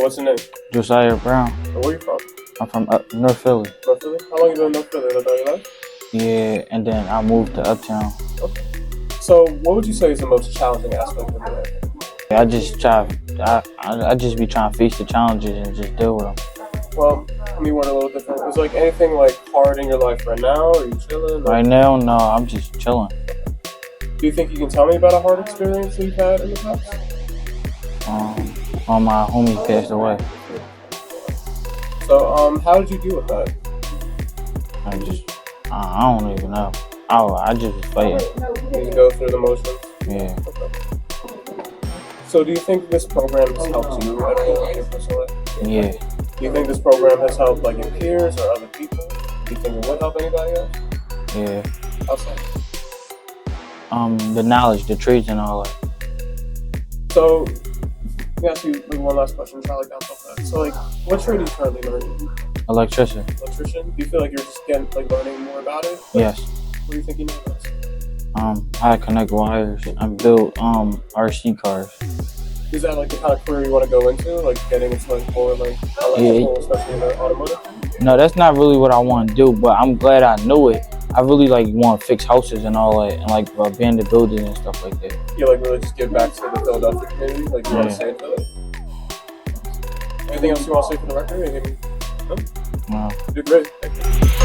what's your name? Josiah Brown. And where you from? I'm from North Philly. North Philly? How long you been in North Philly? Like all your life? Yeah, and then I moved to Uptown. Okay. So what would you say is the most challenging aspect of your life? I just be trying to face the challenges and just deal with them. Well, let me word a little different. Is like anything like hard in your life right now? Are you chilling? Or... Right now, no, I'm just chilling. Do you think you can tell me about a hard experience that you've had in the past? When my homie passed away. So, how did you deal with that? I don't even know. I just was fighting. Did you go through the motions? Yeah. Okay. So do you think this program has helped you at all in your personal life? Yeah. Do you think this program has helped like your peers or other people? Do you think it would help anybody else? Yeah. How so? The knowledge, the trades and all that. So, let me ask you like one last question, try like bounce off that. So like, what trade are you currently learning? Electrician. Electrician? Do you feel like you're just getting like learning more about it? Yes. What do you think you know about it? How to connect wires and build RC cars. Is that like the kind of career you want to go into? Like getting into like more like electrical, especially in the automotive? No, that's not really what I want to do, but I'm glad I knew it. I really like want to fix houses and all that, and like abandoned buildings and stuff like that. You like really just give back to the Philadelphia community, like you want to say in Philly? Anything else you want to say for the record? Anything? No? No. You're great. Thank you.